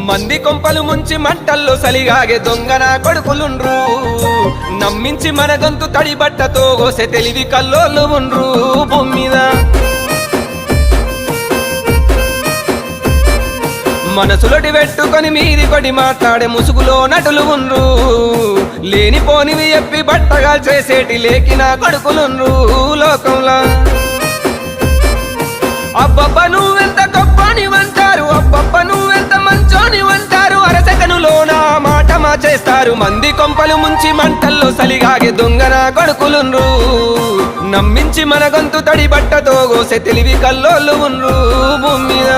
మంది కొంపలు ముంచి మంటల్లో సలిగాగే దొంగన కొడుకులుండ్రు నమ్మించి మన గొంతు తడి బట్టతో గోసె తెలివి కల్లోళ్ళు ఉండ్రు భూమి మీద మనసులొటి పెట్టుకొని మీది కొడి మాట్లాడే ముసుగులో నటులు ఉండ్రు లేనిపోనివి ఎప్పి బట్టగా చేసేటి లేకిన కొడుకులుండ్రు లోకంలో అబ్బబ్బ నువ్వెంత గొప్పనివంటారు అబ్బబ్బ నువ్వెంత మంచోనివంటారు అరసెకనులోన మాట మార్చేస్తారు మంది కొంపలు ముంచి మంటల్లో సలిగాగే దొంగన కొడుకులుండ్రు నమ్మించి మన గొంతు తడి బట్టతో గోసె తెలివి కల్లోళ్ళు ఉండ్రు భూమి మీద